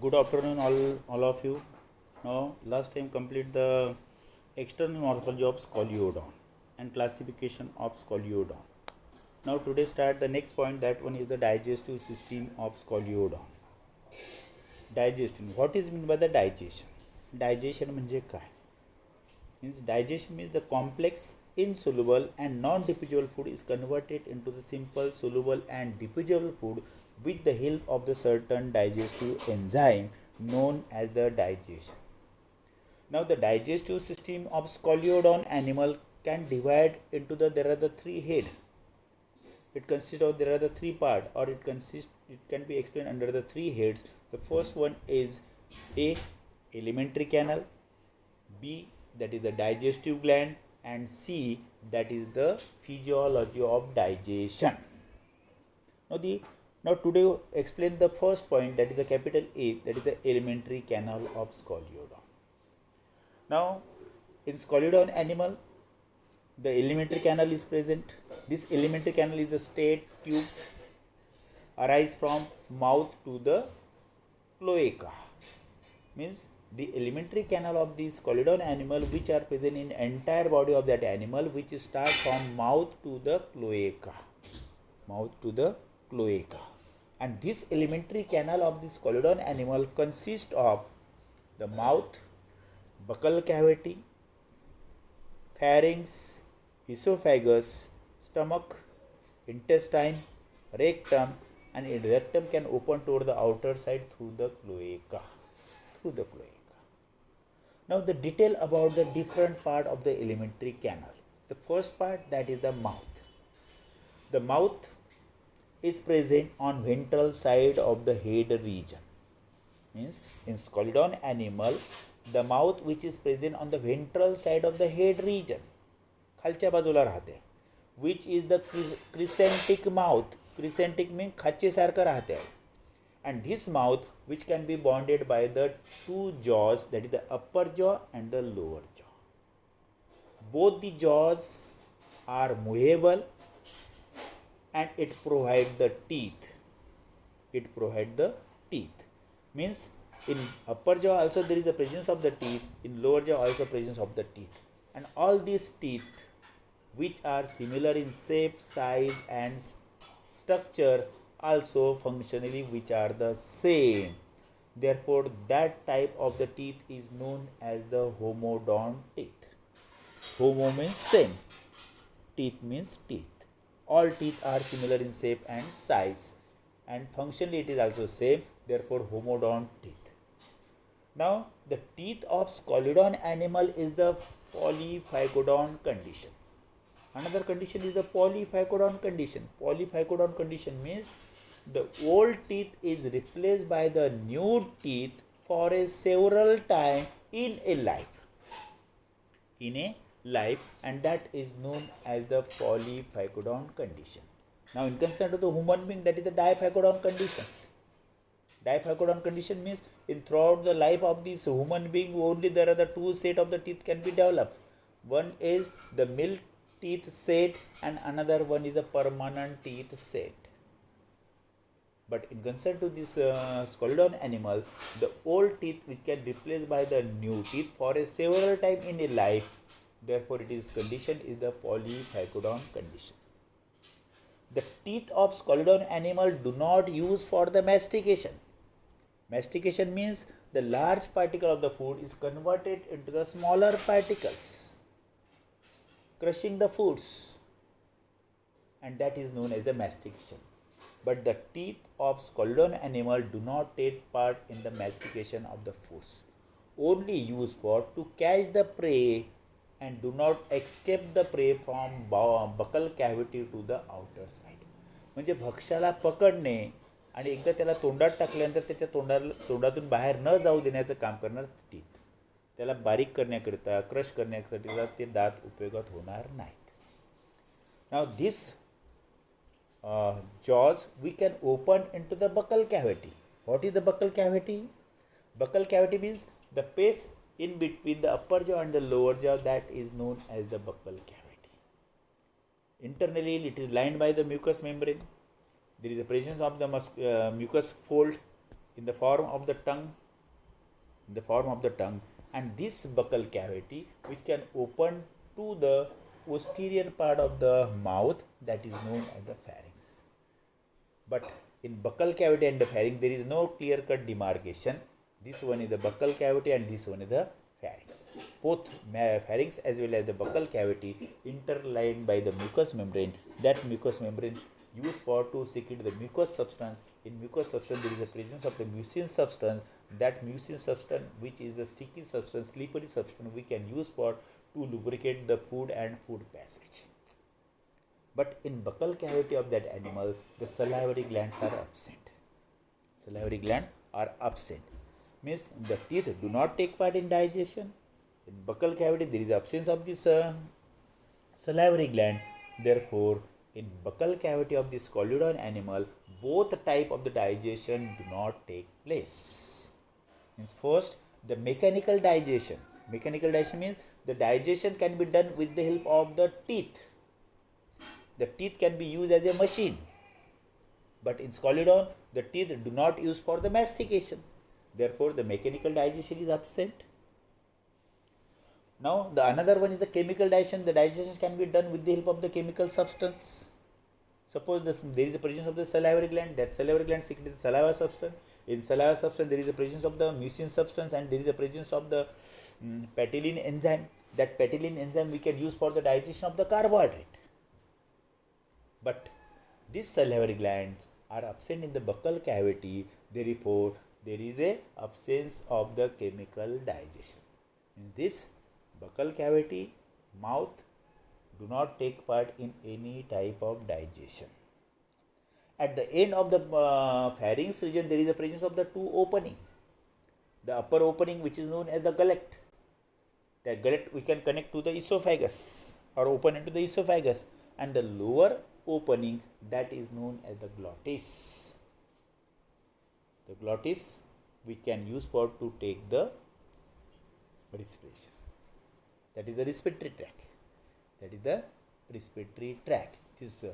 Good afternoon, all of you. Now, last time complete the external morphology of scoliodon and classification of scoliodon. Now, today start the next point. That one is the digestive system of scoliodon. Digestion. What is meant by the digestion? Digestion म्हणजे काय? Means digestion means the complex, insoluble and non-diffusible food is converted into the simple, soluble and diffusible food with the help of the certain digestive enzyme known as the digestion. Now the digestive system of scoliodon animal can divide into there are the three head. It consists of there are the three part, or it can be explained under the three heads. The first one is A, alimentary canal, B, that is the digestive gland, and C, that is the physiology of digestion. Now today explain the first point, that is the capital A, that is the alimentary canal of scoliodon. Now in scoliodon animal, the alimentary canal is present. This alimentary canal is the straight tube arise from mouth to the cloaca. Means the alimentary canal of the scoliodon animal which are present in entire body of that animal, which start from mouth to the cloaca. And this alimentary canal of the scoliodon animal consists of the mouth, buccal cavity, pharynx, esophagus, stomach, intestine, rectum, and rectum can open toward the outer side through the cloaca. Now the detail about the different part of the alimentary canal. The first part, that is the mouth. The mouth is present on ventral side of the head region. Means in scoliodon animal, the mouth which is present on the ventral side of the head region, खालच्या बाजूला राहते, which is the crescentic mouth. Crescentic means खाचेसारखं राहते. And this mouth which can be bounded by the two jaws, that is the upper jaw and the lower jaw. Both the jaws are movable and it provides the teeth. Means in upper jaw also there is the presence of the teeth, in lower jaw also presence of the teeth. And all these teeth, which are similar in shape, size and structure, also functionally which are the same. Therefore that type of the teeth is known as the homodont teeth. Homo means same, teeth means teeth. All teeth are similar in shape and size, and functionally it is also same, therefore homodont teeth. Now the teeth of scoliodon animal is the polyphygodont condition. Another condition is the polyphygodont condition. Polyphygodont condition means the old teeth is replaced by the new teeth for a several time in a life, and that is known as the polyphygodont condition. Now in concern to the human being, that is the diphygodont condition. Diphygodont condition means in throughout the life of this human being, only there are the two set of the teeth can be developed. One is the milk teeth set and another one is the permanent teeth set. But in concern to this scoliodon animal, the old teeth which can replaced by the new teeth for a several time in a life, therefore it is condition is the polyphygodont condition. The teeth of scoliodon animal do not use for the mastication. Mastication means the large particle of the food is converted into the smaller particles, crushing the foods, and that is known as the mastication. But the teeth of scoliodon animal do not take part in the mastication of the foods, only used for to catch the prey and do not escape the prey from buccal cavity to the outer side. म्हणजे भक्ष्याला पकडणे आणि एकदा त्याला तोंडात टाकल्यानंतर त्याच्या तोंडातून बाहेर न जाऊ देण्याचं काम करणार टीथ. त्याला बारीक करण्याकरिता, क्रश करण्यासाठी ते दात उपयोगात होणार नाहीत. Now this jaws we can open into the buccal cavity. What is the buccal cavity? Buccal cavity means the space in between the upper jaw and the lower jaw, that is known as the buccal cavity. Internally it is lined by the mucous membrane. There is a presence of the mucous fold in the form of the tongue, and this buccal cavity which can open to the posterior part of the mouth, that is known as the pharynx. But in buccal cavity and the pharynx, there is no clear-cut demarcation. This one is the buccal cavity and this one is the pharynx. Both pharynx as well as the buccal cavity interlined by the mucous membrane. That mucous membrane used for to secrete the mucous substance. In mucous substance, there is the presence of the mucin substance. That mucin substance, which is the sticky substance, slippery substance, we can use for to lubricate the food and food passage. But in buccal cavity of that animal, the salivary glands are absent. Salivary glands are absent. Means the teeth do not take part in digestion. In buccal cavity, there is absence of this salivary gland. Therefore, in buccal cavity of this Scoliodon animal, both type of the digestion do not take place. Means first, the mechanical digestion. Mechanical digestion means the digestion can be done with the help of the teeth. The teeth can be used as a machine. But in Scoliodon, the teeth do not use for the mastication. Therefore, the mechanical digestion is absent. Now, the another one is the chemical digestion. The digestion can be done with the help of the chemical substance. Suppose there is a presence of the salivary gland. That salivary gland secretes the saliva substance. In saliva substance, there is a presence of the mucin substance and there is a presence of the ptyalin enzyme. That ptyalin enzyme we can use for the digestion of the carbohydrate. But these salivary glands are absent in the buccal cavity. Therefore, there is a absence of the chemical digestion. In this buccal cavity, mouth do not take part in any type of digestion. At the end of the pharynx region, there is a presence of the two opening. The upper opening, which is known as the gullet. The gullet we can connect to the esophagus or open into the esophagus, and the lower opening, that is known as the glottis. The glottis we can use for to take the respiration. That is the respiratory tract. This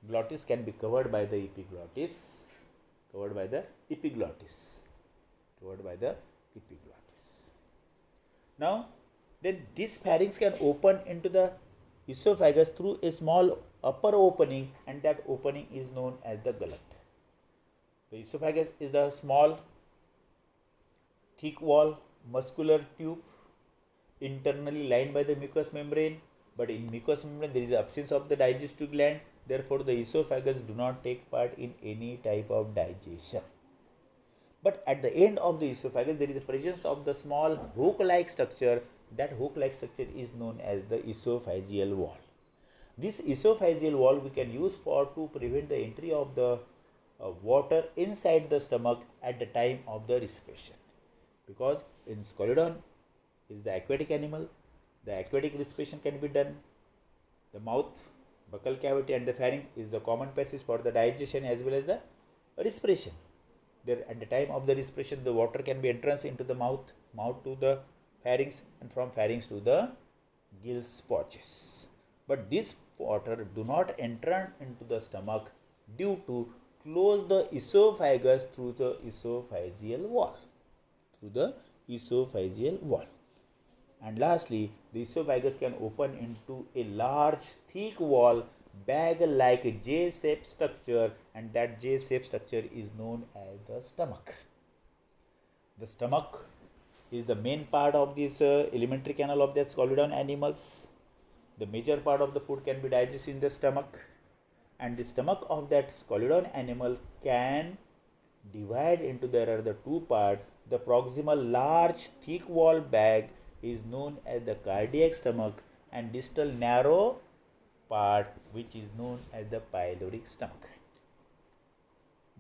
glottis can be covered by the epiglottis. Now, then this pharynx can open into the esophagus through a small upper opening, and that opening is known as the gullet. The esophagus is the small, thick wall, muscular tube internally lined by the mucous membrane, but in mucous membrane there is absence of the digestive gland. Therefore, the esophagus do not take part in any type of digestion. But at the end of the esophagus, there is the presence of the small hook-like structure. That hook-like structure is known as the esophageal wall. This esophageal wall we can use for to prevent the entry of the water inside the stomach at the time of the respiration. Because in Scoliodon is the aquatic animal, the aquatic respiration can be done. The mouth, buccal cavity and the pharynx is the common passage for the digestion as well as the respiration. There at the time of the respiration, the water can be entrance into the mouth to the pharynx, and from pharynx to the gills pouches. But this water do not enter into the stomach due to close the esophagus through the esophageal wall. And lastly, the esophagus can open into a large thick wall bag-like J-shaped structure, and that J-shaped structure is known as the stomach. The stomach is the main part of this alimentary canal of the Scoliodon animals. The major part of the food can be digested in the stomach, and the stomach of that Scoliodon animal can divide into there are the two parts. The proximal large thick wall bag is known as the cardiac stomach, and distal narrow part which is known as the pyloric stomach.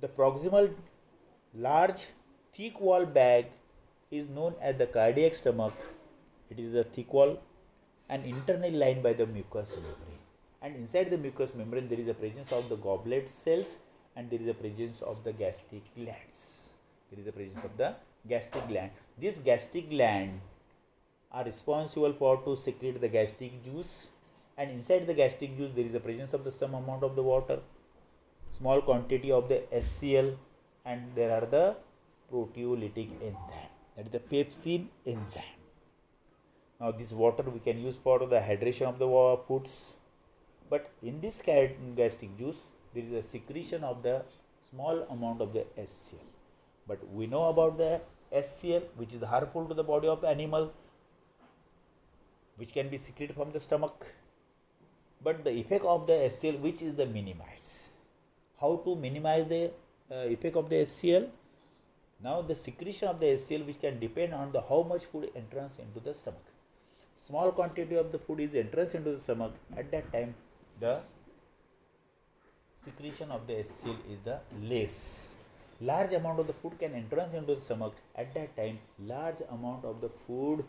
The proximal large thick wall bag is known as the cardiac stomach. It is a thick wall and internally lined by the mucous membrane. And inside the mucous membrane there is a presence of the goblet cells, and there is a presence of the gastric glands. These gastric glands are responsible for to secrete the gastric juice, and inside the gastric juice there is the presence of the some amount of the water, small quantity of the HCl, and there are the proteolytic enzyme, that is the pepsin enzyme. Now this water we can use for the hydration of the foods, but in this gastric juice there is a secretion of the small amount of the HCl. But we know about the HCl, which is harmful to the body of animal, which can be secreted from the stomach. But the effect of the HCl, which is the minimize. How to minimize the effect of the HCl? Now the secretion of the HCl, which can depend on the how much food enters into the stomach. Small quantity of the food is entrance into the stomach. At that time, the secretion of the HCl is the less. Large amount of the food can entrance into the stomach. At that time, large amount of the food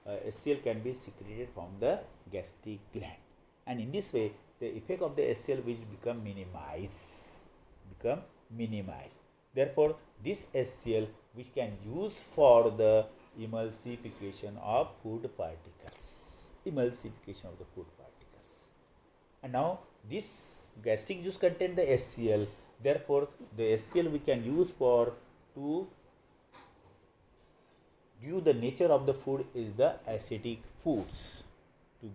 HCl can be secreted from the gastric gland, and in this way, the effect of the HCl which become minimized. Therefore, this HCl which can use for the emulsification of food particles. And now this gastric juice contain the HCl. Therefore, the HCl we can use for to give the nature of the food is the acidic foods. Because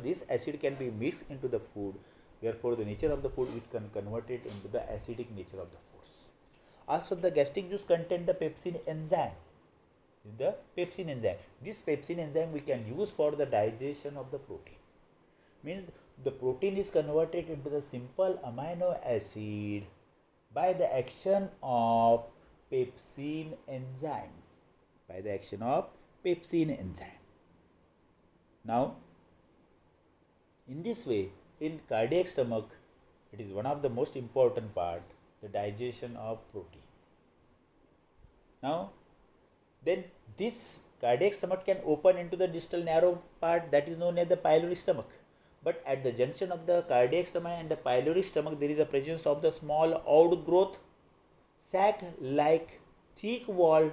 this acid can be mixed into the food. Therefore, the nature of the food which can convert it into the acidic nature of the foods. Also, the gastric juice contain the pepsin enzyme. This pepsin enzyme we can use for the digestion of the protein. Means the protein is converted into the simple amino acid by the action of pepsin enzyme. Now, in this way, in cardiac stomach, it is one of the most important part, the digestion of protein. Now, then this cardiac stomach can open into the distal narrow part, that is known as the pyloric stomach. But at the junction of the cardiac stomach and the pyloric stomach, there is a presence of the small outgrowth sac like thick walled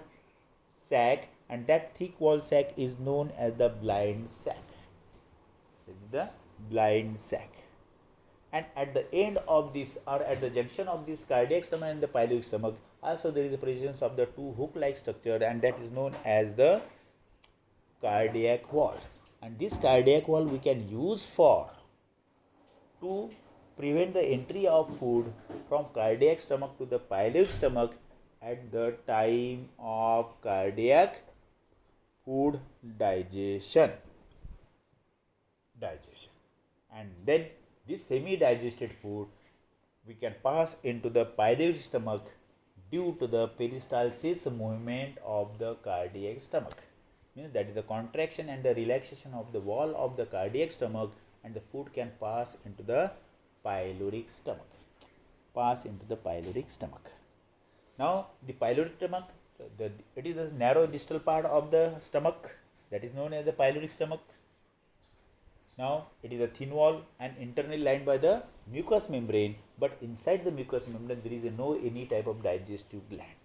sac, and that thick walled sac is known as the blind sac. And at the end of this, or at the junction of this cardiac stomach and the pyloric stomach, also there is the presence of the two hook-like structure, and that is known as the cardiac wall. And this cardiac wall we can use for to prevent the entry of food from cardiac stomach to the pyloric stomach at the time of cardiac food digestion. And then this semi-digested food we can pass into the pyloric stomach due to the peristalsis movement of the cardiac stomach. Means that is the contraction and the relaxation of the wall of the cardiac stomach, and the food can pass into the pyloric stomach. Now the pyloric stomach, it is the narrow distal part of the stomach, that is known as the pyloric stomach. Now it is a thin wall and internally lined by the mucous membrane, but inside the mucous membrane there is no any type of digestive gland.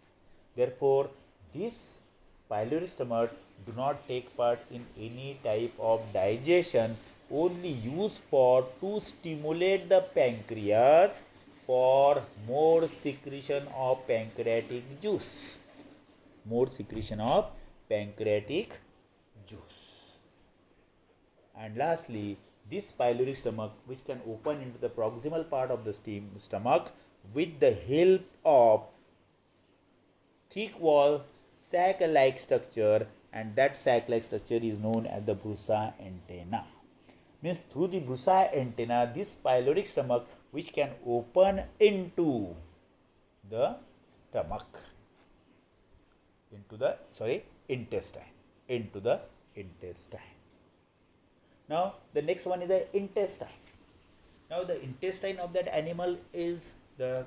Therefore, this pyloric stomach do not take part in any type of digestion, only used for to stimulate the pancreas for more secretion of pancreatic juice. And lastly, this pyloric stomach, which can open into the proximal part of the stomach with the help of thick wall sac-like structure, and that sac-like structure is known as the Brussa antenna. Means through the Brussa antenna, this pyloric stomach which can open into the intestine. Now the next one is the intestine. Now the intestine of that animal is the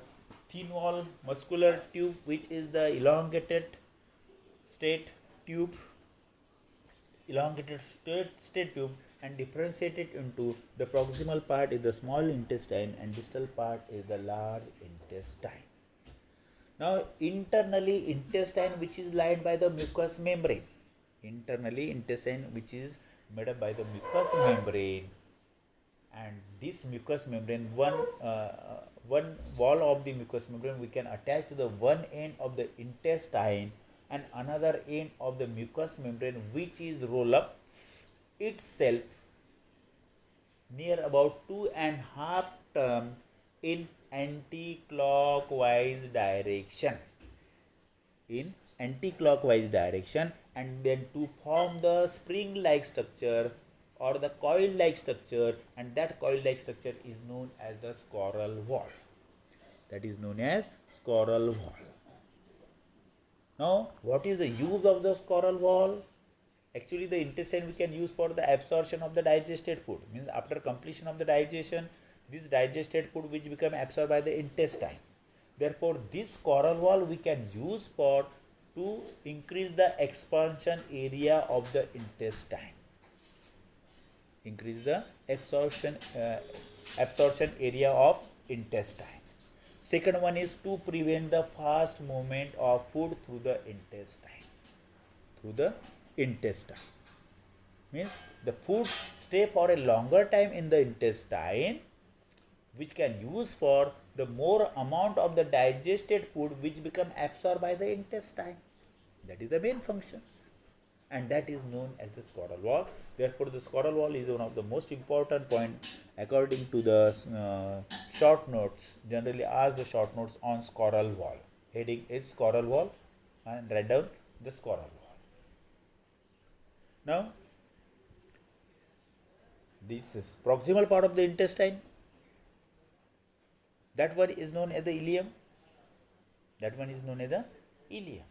thin wall muscular tube, which is the elongated straight tube, and differentiated into the proximal part is the small intestine and distal part is the large intestine. Now internally intestine, which is lined by the mucous membrane. Which is made up by the mucous membrane, and this mucous membrane one wall of the mucous membrane, we can attach to the one end of the intestine and another end of the mucous membrane, which is roll up itself near about 2.5 turn in anti-clockwise direction. In anti-clockwise direction, and then to form the spring-like structure or the coil-like structure, and that coil-like structure is known as the scroll wall. That is known as scroll wall. Now, what is the use of the scroll wall? Actually, the intestine we can use for the absorption of the digested food. Means after completion of the digestion, this digested food which become absorbed by the intestine. Therefore, this scroll wall we can use for to increase the expansion area of the intestine. Increase the absorption area of intestine. Second one is to prevent the fast movement of food through the intestine. Through the intestine. Means the food stay for a longer time in the intestine, which can use for the more amount of the digested food which become absorbed by the intestine. That is the main functions, and that is known as the scroll wall. Therefore, the scroll wall is one of the most important point according to the short notes. Generally ask the short notes on scroll wall. Heading is scroll wall, and write down the scroll wall. Now, this is proximal part of the intestine. That one is known as the ileum. That one is known as the ileum.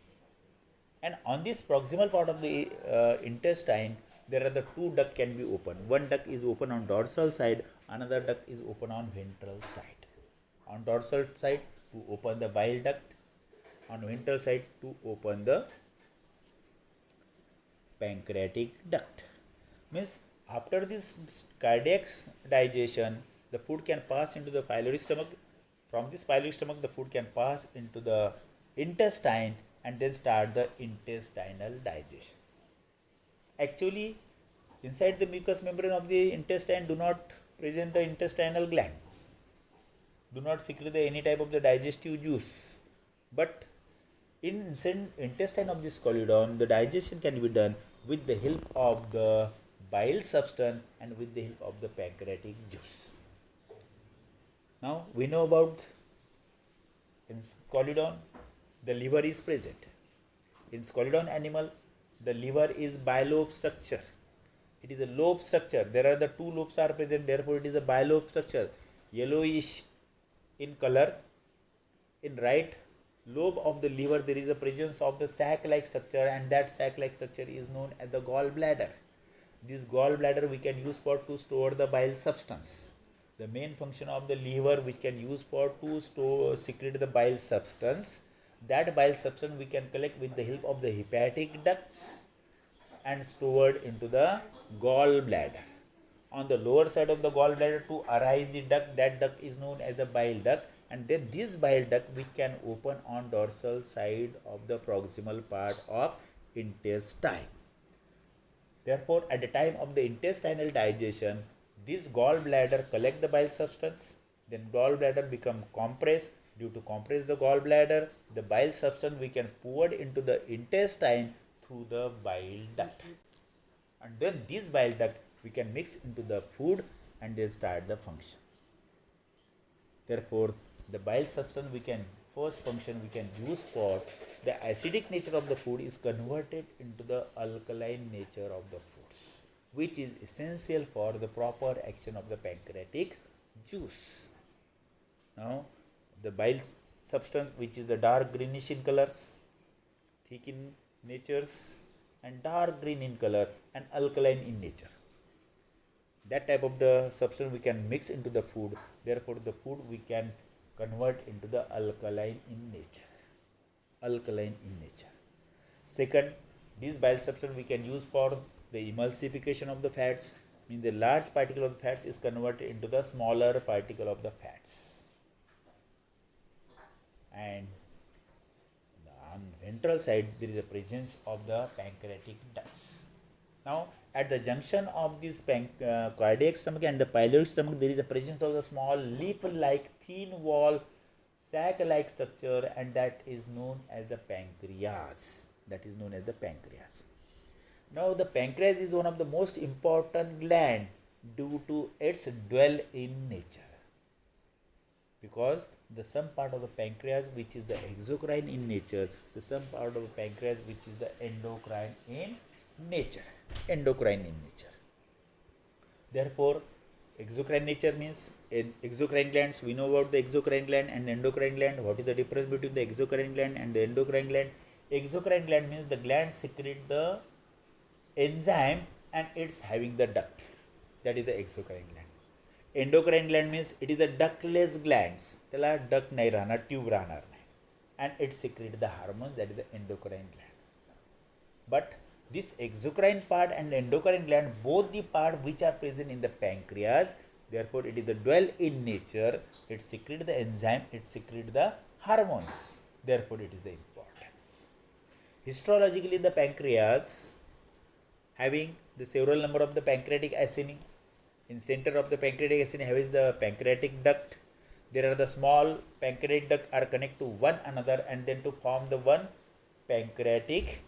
And on this proximal part of the intestine, there are the two ducts can be open. One duct is open on dorsal side, another duct is open on ventral side. On dorsal side to open the bile duct, on ventral side to open the pancreatic duct. Means after this cardiac digestion, the food can pass into the pyloric stomach. From this pyloric stomach, the food can pass into the intestine and then start the intestinal digestion. Actually, inside the mucous membrane of the intestine do not present the intestinal gland, do not secrete any type of the digestive juice. But in intestine of this colodon, the digestion can be done with the help of the bile substance and with the help of the pancreatic juice. Now we know about in colodon the liver is present. In colodon animal, the liver is bilobe structure. It is a lobe structure. There are the two lobes are present, therefore it is a bilobe structure. Yellowish in color. In right lobe of the liver, there is a presence of the sac-like structure, and that sac-like structure is known as the gallbladder. This gallbladder we can use for to store the bile substance. The main function of the liver which can use for to secrete the bile substance. That bile substance we can collect with the help of the hepatic ducts and stored into the gallbladder. On the lower side of the gallbladder to arise the duct, that duct is known as the bile duct, and then this bile duct we can open on dorsal side of the proximal part of intestine. Therefore, at the time of the intestinal digestion, this gallbladder collect the bile substance, then gallbladder become compressed. Due to compress the gallbladder, the bile substance we can pour into the intestine through the bile duct, and then this bile duct we can mix into the food and then start the function. Therefore, the bile substance we can first function we can use for the acidic nature of the food is converted into the alkaline nature of the foods, which is essential for the proper action of the pancreatic juice. Now, the bile substance which is the dark greenish in colors, thick in natures, and dark green in color and alkaline in nature. That type of the substance we can mix into the food. Therefore, the food we can convert into the alkaline in nature. Alkaline in nature. Second, this bile substance we can use for the emulsification of the fats. Means the large particle of the fats is converted into the smaller particle of the fats. And on ventral side there is a presence of the pancreatic ducts. Now at the junction of this cardiac stomach and the pyloric stomach, there is the presence of the small leaf-like thin wall sac-like structure, and that is known as the pancreas. That is known as the pancreas. Now, the pancreas is one of the most important gland due to its dwell in nature, because the some part of the pancreas which is the exocrine in nature, the some part of the pancreas which is the endocrine in nature. Therefore, exocrine nature means exocrine glands. We know about the exocrine gland and endocrine gland. What is the difference between the exocrine gland and the endocrine gland? Exocrine gland means the gland secrete the enzyme and it's having the duct. That is the exocrine gland. Endocrine gland means it is the ductless glands. त्याला duct नाही राहणार, tube राहणार नाही, and it secrete the hormones. That is the endocrine gland. But this exocrine part and endocrine gland, both the part which are present in the pancreas, therefore it is the dwell in nature. It secrete the enzyme, it secrete the hormones. Therefore it is the importance. Histologically, the pancreas having the several number of the pancreatic acini. In center of the pancreatic acini having the pancreatic duct. There are the small pancreatic duct are connected to one another and then to form the one pancreatic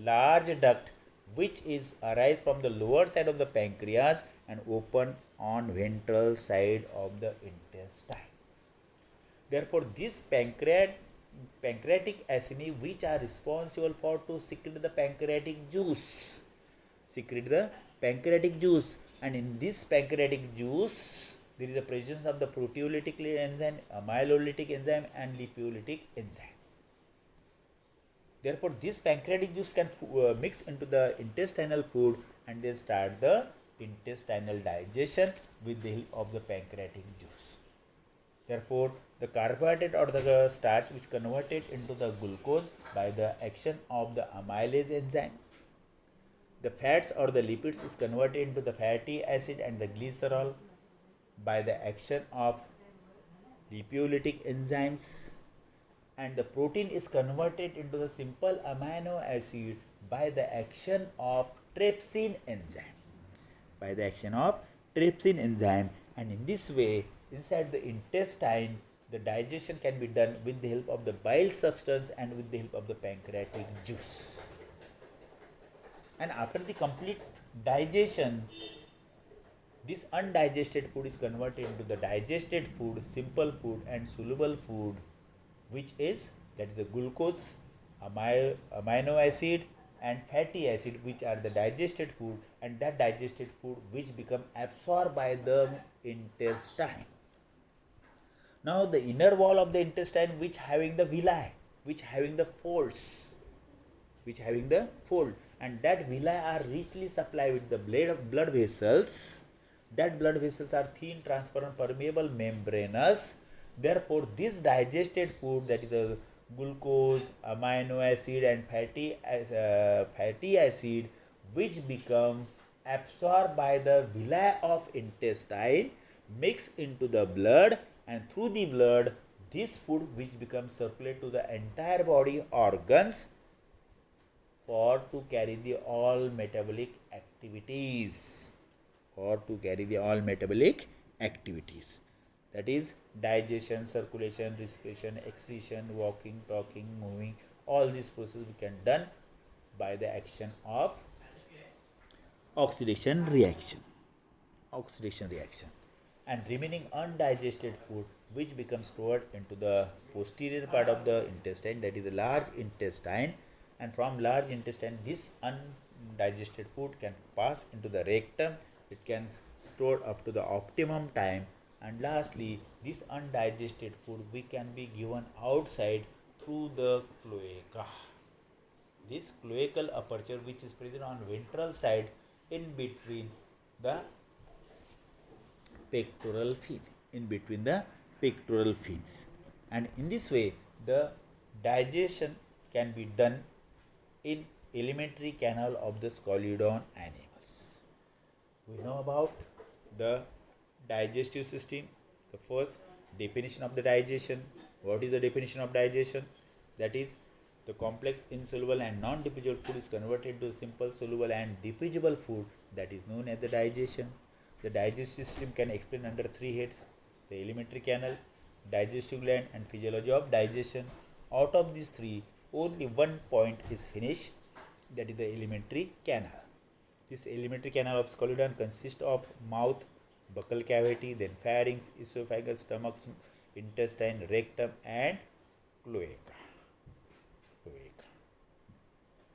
large duct, which is arise from the lower side of the pancreas and open on ventral side of the intestine. Therefore, this pancreatic acini which are responsible for to secrete the pancreatic juice. And in this pancreatic juice, there is the presence of the proteolytic enzyme, amylolytic enzyme and lipolytic enzyme. Therefore, this pancreatic juice can mix into the intestinal food and then start the intestinal digestion with the help of the pancreatic juice. Therefore, the carbohydrate or the starch which converted into the glucose by the action of the amylase enzyme. The fats or the lipids is converted into the fatty acid and the glycerol by the action of lipolytic enzymes, and the protein is converted into the simple amino acid by the action of trypsin enzyme. And in this way, inside the intestine, the digestion can be done with the help of the bile substance and with the help of the pancreatic juice. And after the complete digestion, this undigested food is converted into the digested food, simple food and soluble food, which is that is the glucose, amino acid and fatty acid, which are the digested food, and that digested food which become absorbed by the intestine. Now the inner wall of the intestine which having the villi, which having the fold, and that villi are richly supplied with the blood vessels. That blood vessels are thin, transparent, permeable, membranous. Therefore, this digested food, that is the glucose, amino acid and fatty acid, which become absorbed by the villi of intestine, mix into the blood, and through the blood, this food which becomes circulate to the entire body organs for to carry the all metabolic activities. That is digestion, circulation, respiration, excretion, walking, talking, moving. All these processes we can done by the action of oxidation reaction. And remaining undigested food which becomes stored into the posterior part of the intestine, that is the large intestine, and from large intestine this undigested food can pass into the rectum. It can store up to the optimum time, and lastly this undigested food we can be given outside through the cloaca. This cloacal aperture which is present on ventral side in between the pectoral fins, and in this way the digestion can be done in alimentary canal of the Scoliodon animals. We know about the digestive system. The first definition of the digestion. What is the definition of digestion? That is The complex insoluble and non-diffusible food is converted to simple soluble and diffusible food, that is known as the digestion. The digestive system can explain under three heads: the alimentary canal, digestive gland, and physiology of digestion. Out of these three, only one point is finished, that is the alimentary canal. This alimentary canal of Sculoden consists of mouth, buccal cavity, then pharynx, esophagus, stomach, intestine, rectum, and cloaca.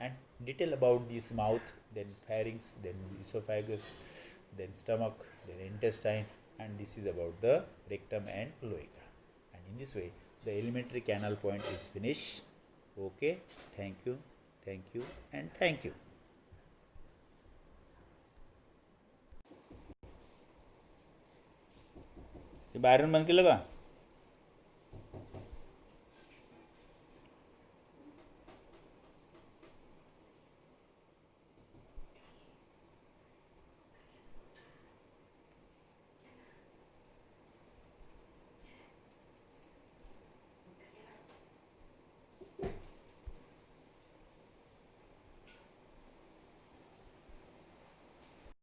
And detail about this mouth, then pharynx, then esophagus, then stomach, then intestine, and this is about the rectum and cloaca. And in this way, the alimentary canal point is finished. Okay, thank you, and thank you. बाहेरून बंद केलं का?